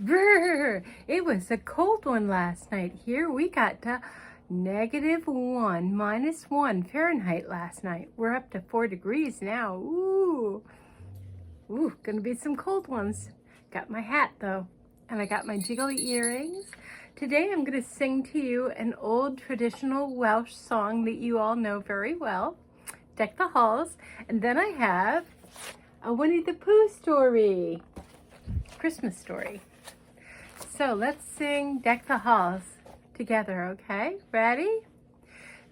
Brr, it was a cold one last night here. We got to -1, -1 Fahrenheit last night. We're up to 4 degrees now. Ooh, gonna be some cold ones. Got my hat though, and I got my jiggly earrings. Today I'm gonna sing to you an old traditional Welsh song that you all know very well, Deck the Halls, and then I have a Winnie the Pooh story, Christmas story. So let's sing Deck the Halls together, okay? Ready?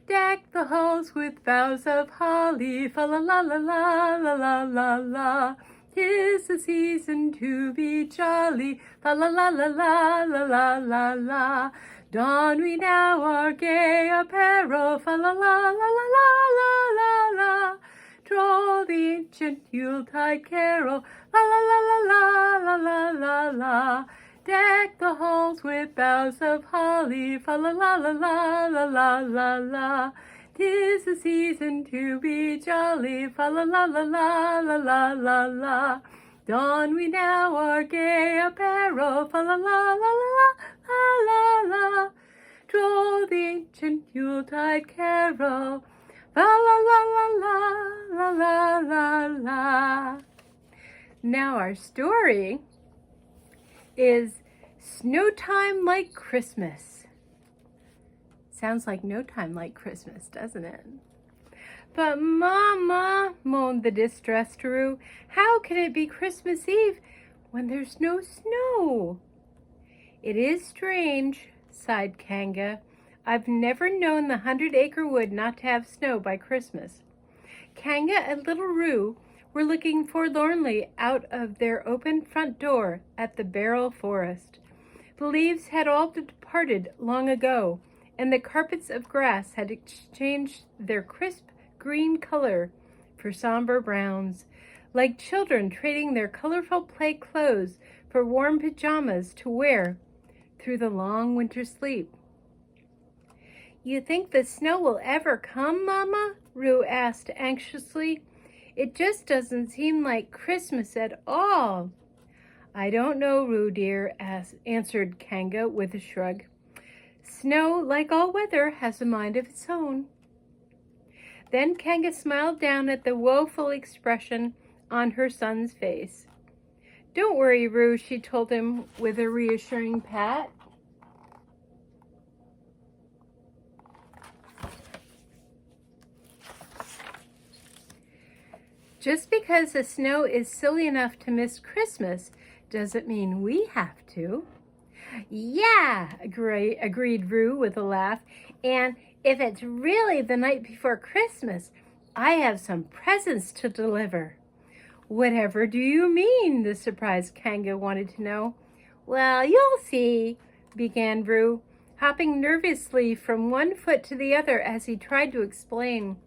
Deck the halls with boughs of holly, fa la la la la la la la la. 'Tis the season to be jolly, fa la la la la la la la la. Don we now our gay apparel, fa la la la la la la la la. Draw the ancient Yuletide carol, la la la la la la la la la. Deck the halls with boughs of holly, fa la la la la la la la la. 'Tis the season to be jolly, fa la la la la la la la la. Don we now our gay apparel, fa la la la la la la la. Draw the ancient Yuletide carol, fa la la la la la la la la. Now our story is Snow Time Like Christmas. Sounds like no time like Christmas, doesn't it? But Mama, moaned the distressed Roo, how can it be Christmas Eve when there's no snow? It is strange, sighed Kanga. I've never known the 100-acre wood not to have snow by Christmas. Kanga and little Roo were looking forlornly out of their open front door at the Barrel Forest. The leaves had all departed long ago, and the carpets of grass had exchanged their crisp green color for somber browns, like children trading their colorful play clothes for warm pajamas to wear through the long winter sleep. You think the snow will ever come, Mama? Roo asked anxiously. It just doesn't seem like Christmas at all. I don't know, Roo dear, answered Kanga with a shrug. Snow, like all weather, has a mind of its own. Then Kanga smiled down at the woeful expression on her son's face. Don't worry, Roo, she told him with a reassuring pat. Just because the snow is silly enough to miss Christmas doesn't mean we have to. Yeah, agreed Roo with a laugh. And if it's really the night before Christmas, I have some presents to deliver. Whatever do you mean? The surprised Kanga wanted to know. Well, you'll see, began Roo, hopping nervously from one foot to the other as he tried to explain.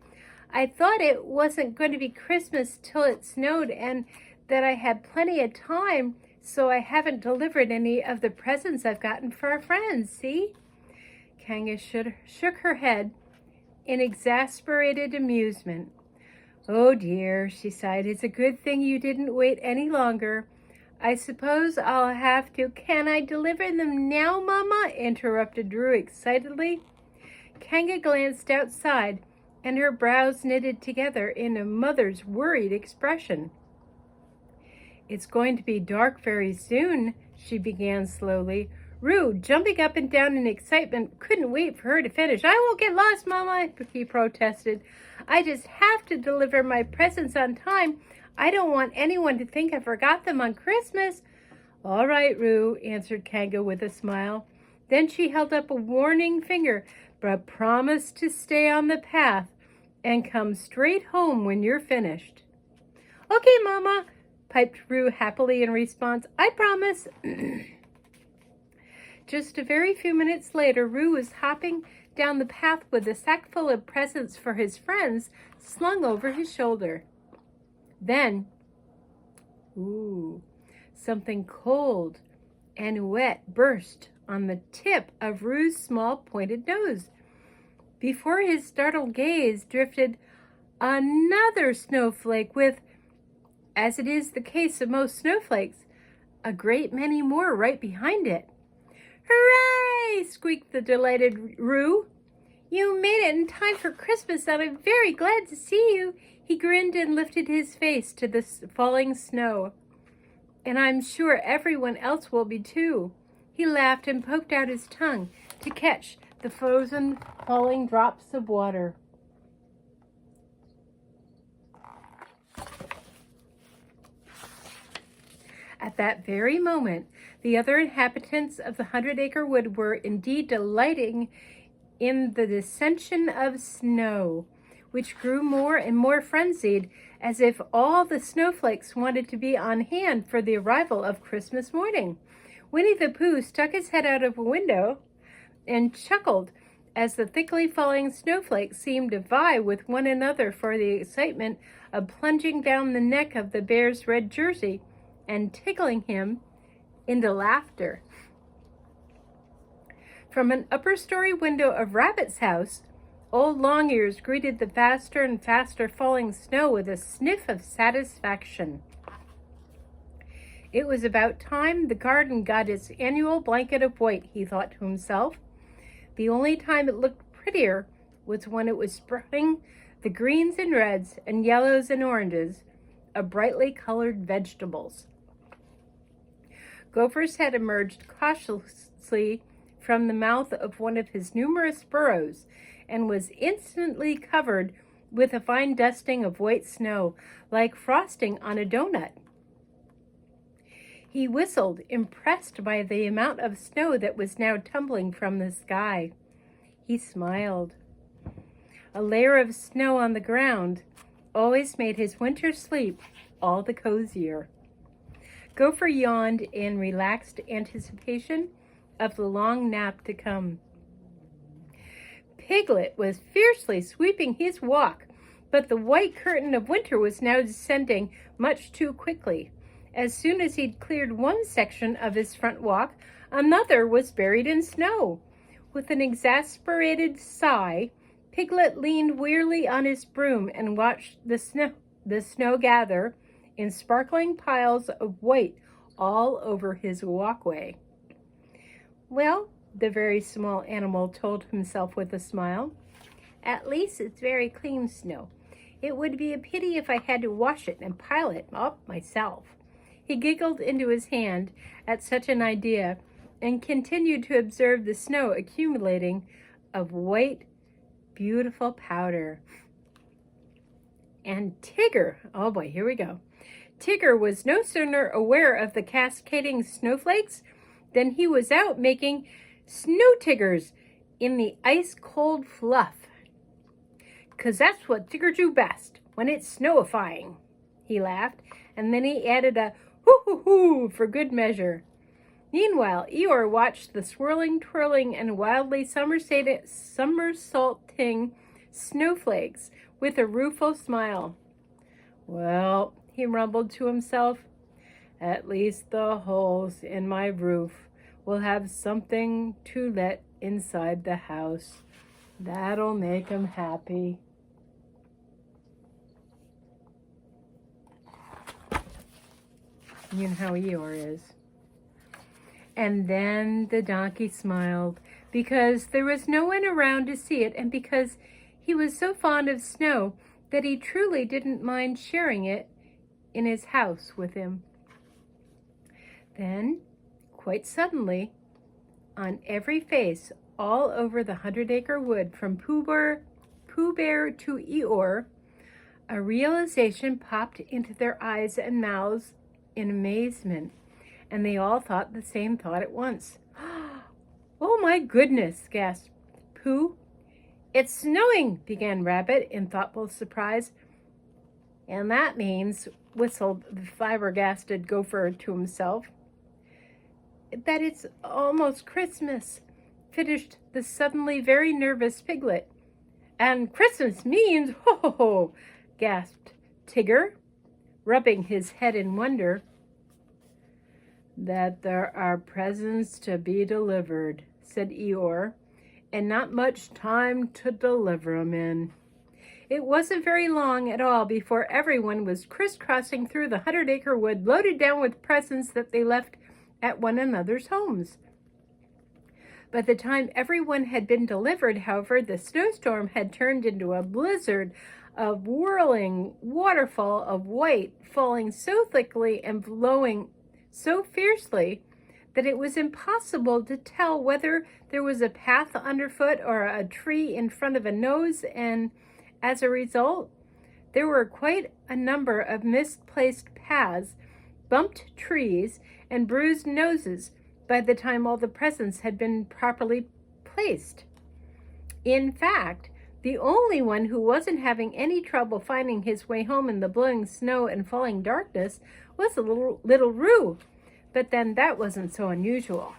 I thought it wasn't going to be Christmas till it snowed and that I had plenty of time, so I haven't delivered any of the presents I've gotten for our friends, see? Kanga shook her head in exasperated amusement. Oh dear, she sighed, it's a good thing you didn't wait any longer. I suppose I'll have to. Can I deliver them now, Mama? Interrupted Roo excitedly. Kanga glanced outside, and her brows knitted together in a mother's worried expression. It's going to be dark very soon, she began slowly. Roo, jumping up and down in excitement, couldn't wait for her to finish. I won't get lost, Mama, he protested. I just have to deliver my presents on time. I don't want anyone to think I forgot them on Christmas. All right, Roo, answered Kanga with a smile. Then she held up a warning finger, but promise to stay on the path and come straight home when you're finished. Okay, Mama, piped Roo happily in response. I promise. Just a very few minutes later, Roo was hopping down the path with a sack full of presents for his friends slung over his shoulder. Then, something cold and wet burst on the tip of Roo's small pointed nose. Before his startled gaze drifted another snowflake with, as it is the case of most snowflakes, a great many more right behind it. "Hooray!" squeaked the delighted Roo. "You made it in time for Christmas, and I'm very glad to see you." He grinned and lifted his face to the falling snow. "And I'm sure everyone else will be too." He laughed and poked out his tongue to catch the frozen falling drops of water. At that very moment, the other inhabitants of the 100-acre wood were indeed delighting in the descension of snow, which grew more and more frenzied, as if all the snowflakes wanted to be on hand for the arrival of Christmas morning. Winnie the Pooh stuck his head out of a window and chuckled as the thickly falling snowflakes seemed to vie with one another for the excitement of plunging down the neck of the bear's red jersey and tickling him into laughter. From an upper-story window of Rabbit's house, old Long-Ears greeted the faster and faster falling snow with a sniff of satisfaction. It was about time the garden got its annual blanket of white, he thought to himself. The only time it looked prettier was when it was sprouting the greens and reds and yellows and oranges of brightly colored vegetables. Gopher's head emerged cautiously from the mouth of one of his numerous burrows and was instantly covered with a fine dusting of white snow, like frosting on a donut. He whistled, impressed by the amount of snow that was now tumbling from the sky. He smiled. A layer of snow on the ground always made his winter sleep all the cozier. Gopher yawned in relaxed anticipation of the long nap to come. Piglet was fiercely sweeping his walk, but the white curtain of winter was now descending much too quickly. As soon as he'd cleared one section of his front walk, another was buried in snow. With an exasperated sigh, Piglet leaned wearily on his broom and watched the snow gather in sparkling piles of white all over his walkway. "Well," the very small animal told himself with a smile, "at least it's very clean snow. It would be a pity if I had to wash it and pile it up myself." He giggled into his hand at such an idea and continued to observe the snow accumulating of white, beautiful powder. And Tigger, oh boy, here we go. Tigger was no sooner aware of the cascading snowflakes than he was out making snow tiggers in the ice-cold fluff. "'Cause that's what Tigger do best, when it's snowifying," he laughed, and then he added a hoo-hoo-hoo for good measure. Meanwhile, Eeyore watched the swirling, twirling, and wildly somersaulting snowflakes with a rueful smile. "Well," he rumbled to himself, "at least the holes in my roof will have something to let inside the house. That'll make him happy." You know how Eeyore is. And then the donkey smiled, because there was no one around to see it, and because he was so fond of snow that he truly didn't mind sharing it in his house with him. Then, quite suddenly, on every face all over the 100-acre wood, from Pooh Bear to Eeyore, a realization popped into their eyes and mouths in amazement, and they all thought the same thought at once. "Oh my goodness," gasped Pooh. "It's snowing," began Rabbit in thoughtful surprise. "And that means," whistled the flabbergasted Gopher to himself, "that it's almost Christmas," finished the suddenly very nervous Piglet. "And Christmas means, ho ho ho," gasped Tigger, rubbing his head in wonder. "That there are presents to be delivered," said Eeyore, "and not much time to deliver 'em in." It wasn't very long at all before everyone was crisscrossing through the 100-acre wood, loaded down with presents that they left at one another's homes. By the time everyone had been delivered, however, the snowstorm had turned into a blizzard of whirling waterfall of white, falling so thickly and blowing so fiercely that it was impossible to tell whether there was a path underfoot or a tree in front of a nose, and as a result, there were quite a number of misplaced paths, bumped trees, and bruised noses by the time all the presents had been properly placed. In fact, the only one who wasn't having any trouble finding his way home in the blowing snow and falling darkness was little Roo. But then that wasn't so unusual.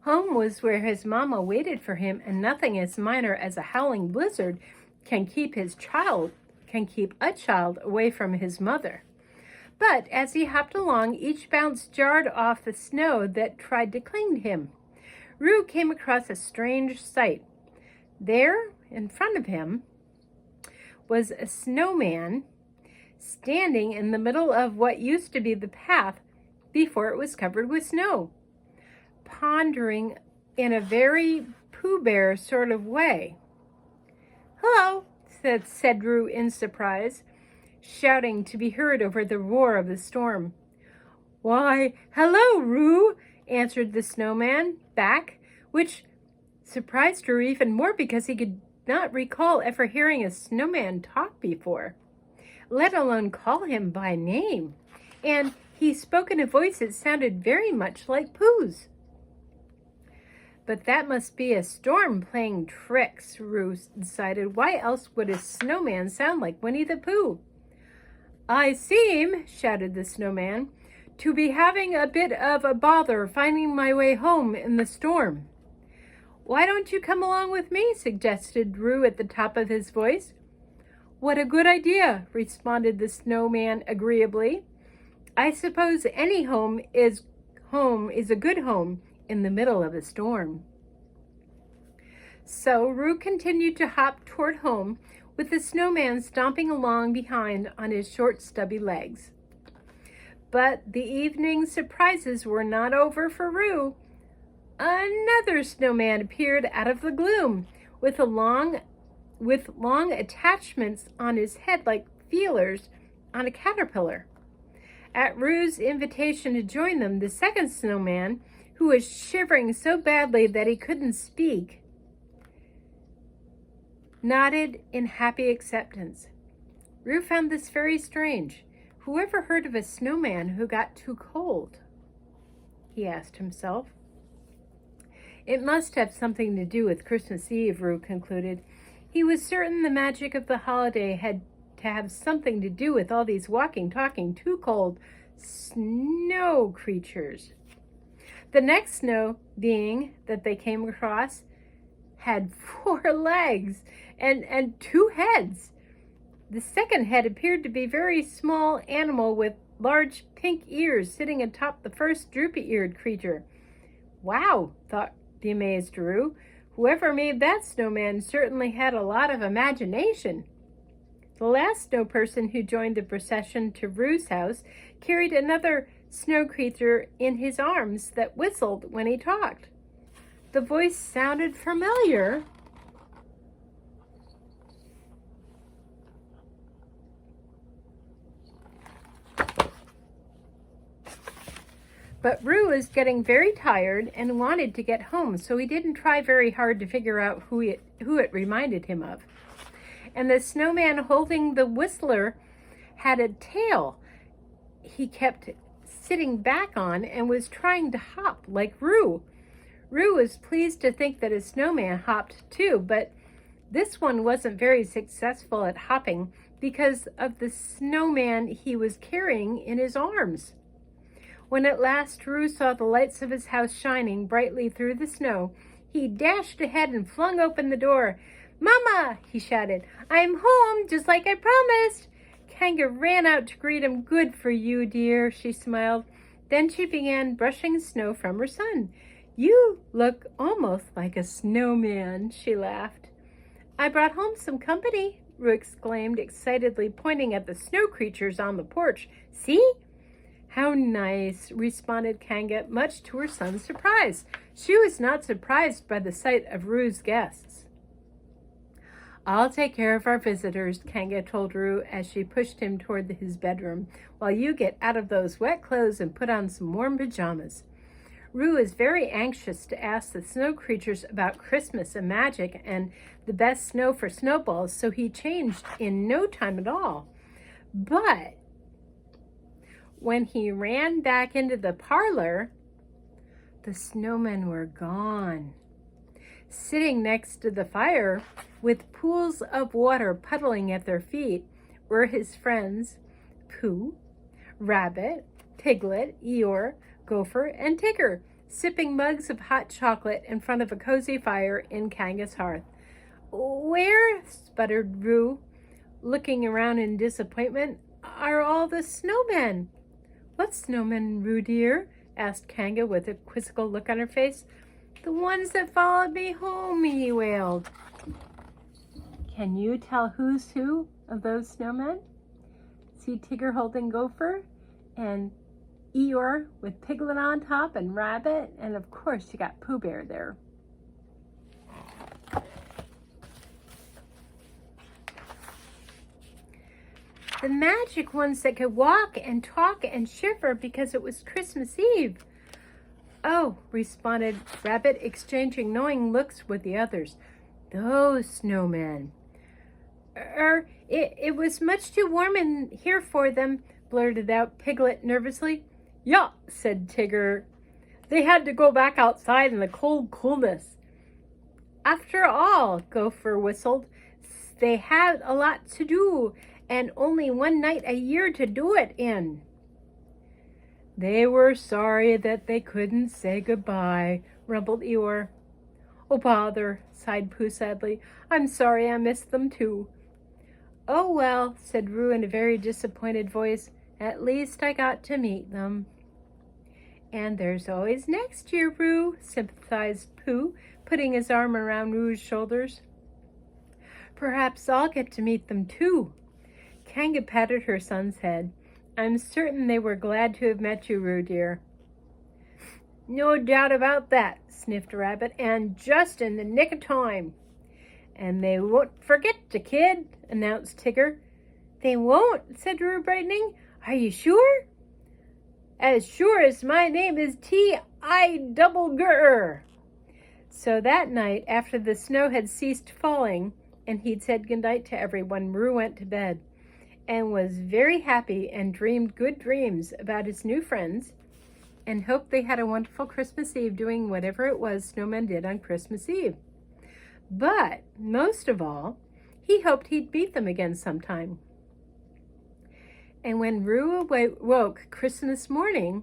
Home was where his mama waited for him, and nothing as minor as a howling blizzard can keep a child away from his mother. But as he hopped along, each bounce jarred off the snow that tried to cling to him. Roo came across a strange sight. There, in front of him, was a snowman standing in the middle of what used to be the path before it was covered with snow, pondering in a very Pooh Bear sort of way. "Hello," said Roo in surprise, shouting to be heard over the roar of the storm. "Why, hello, Roo," answered the snowman back, which surprised Roo even more because he could not recall ever hearing a snowman talk before, let alone call him by name. And he spoke in a voice that sounded very much like Pooh's. But that must be a storm playing tricks, Roo decided. Why else would a snowman sound like Winnie the Pooh? "I seem," shouted the snowman, "to be having a bit of a bother finding my way home in the storm." "Why don't you come along with me?" suggested Roo at the top of his voice. "What a good idea," responded the snowman agreeably. "I suppose any home is a good home in the middle of a storm." So Roo continued to hop toward home, with the snowman stomping along behind on his short, stubby legs. But the evening surprises were not over for Roo. Another snowman appeared out of the gloom, with long attachments on his head like feelers on a caterpillar. At Roo's invitation to join them, the second snowman, who was shivering so badly that he couldn't speak, nodded in happy acceptance. Roo found this very strange. Who ever heard of a snowman who got too cold? He asked himself. It must have something to do with Christmas Eve, Roo concluded. He was certain the magic of the holiday had to have something to do with all these walking, talking, too cold snow creatures. The next snow being that they came across had 4 legs and 2 heads. The second head appeared to be a very small animal with large pink ears sitting atop the first droopy-eared creature. "Wow," thought the amazed Roo. "Whoever made that snowman certainly had a lot of imagination." The last snow person who joined the procession to Roo's house carried another snow creature in his arms that whistled when he talked. The voice sounded familiar. But Roo was getting very tired and wanted to get home, so he didn't try very hard to figure out who it reminded him of. And the snowman holding the whistler had a tail he kept sitting back on and was trying to hop like Roo. Roo was pleased to think that a snowman hopped too, but this one wasn't very successful at hopping because of the snowman he was carrying in his arms. When at last Roo saw the lights of his house shining brightly through the snow, he dashed ahead and flung open the door. "Mama," he shouted, "I'm home, just like I promised. Kanga ran out to greet him. "Good for you, dear," she smiled. Then she began brushing snow from her son. "You look almost like a snowman," she laughed. "I brought home some company," Roo exclaimed excitedly, pointing at the snow creatures on the porch. "See?" "How nice," responded Kanga, much to her son's surprise. She was not surprised by the sight of Roo's guests. "I'll take care of our visitors," Kanga told Roo as she pushed him toward his bedroom, "while you get out of those wet clothes and put on some warm pajamas." Roo is very anxious to ask the snow creatures about Christmas and magic and the best snow for snowballs, so he changed in no time at all. But when he ran back into the parlor, the snowmen were gone. Sitting next to the fire, with pools of water puddling at their feet, were his friends Pooh, Rabbit, Piglet, Eeyore, Gopher, and Tigger, sipping mugs of hot chocolate in front of a cozy fire in Kanga's hearth. "Where," sputtered Roo, looking around in disappointment, "are all the snowmen?" "What snowmen, Roo dear?" asked Kanga with a quizzical look on her face. "The ones that followed me home," he wailed. "Can you tell who's who of those snowmen?" "See Tigger holding Gopher, and Eeyore with Piglet on top, and Rabbit, and of course you got Pooh Bear there." "The magic ones that could walk and talk and shiver because it was Christmas Eve." "Oh," responded Rabbit, exchanging knowing looks with the others. "Those snowmen." It was much too warm in here for them," blurted out Piglet nervously. "Yeah," said Tigger. "They had to go back outside in the coolness." "After all," Gopher whistled, "they had a lot to do and only one night a year to do it in." "They were sorry that they couldn't say goodbye," rumbled Eeyore. "Oh, bother," sighed Pooh sadly. "I'm sorry I missed them too." "Oh, well," said Roo in a very disappointed voice, "at least I got to meet them." "And there's always next year, Roo," sympathized Pooh, putting his arm around Roo's shoulders. "Perhaps I'll get to meet them too." Kanga patted her son's head. "I'm certain they were glad to have met you, Roo dear." "No doubt about that," sniffed Rabbit, "and just in the nick of time." "And they won't forget you, kid," announced Tigger. "They won't?" said Roo, brightening. "Are you sure?" "As sure as my name is T-I-double-G-R." So that night, after the snow had ceased falling and he'd said goodnight to everyone, Roo went to bed and was very happy and dreamed good dreams about his new friends and hoped they had a wonderful Christmas Eve doing whatever it was snowmen did on Christmas Eve. But most of all, he hoped he'd meet them again sometime. And when Roo woke Christmas morning,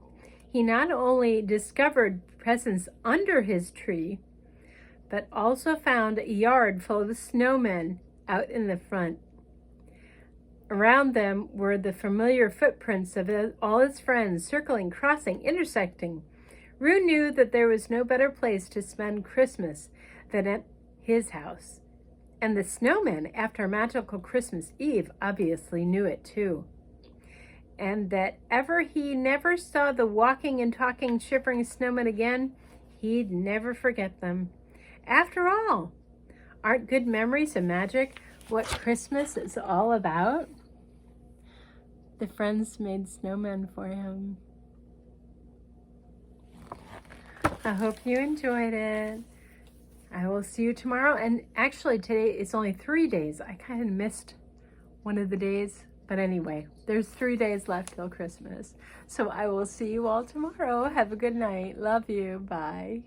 he not only discovered presents under his tree, but also found a yard full of snowmen out in the front. Around them were the familiar footprints of all his friends, circling, crossing, intersecting. Roo knew that there was no better place to spend Christmas than at his house. And the snowmen, after a magical Christmas Eve, obviously knew it too. And that ever he never saw the walking and talking, shivering snowmen again, he'd never forget them. After all, aren't good memories and magic what Christmas is all about? The friends made snowmen for him. I hope you enjoyed it. I will see you tomorrow. And actually today it's only 3 days. I kind of missed one of the days. But anyway, there's 3 days left till Christmas. So I will see you all tomorrow. Have a good night. Love you. Bye.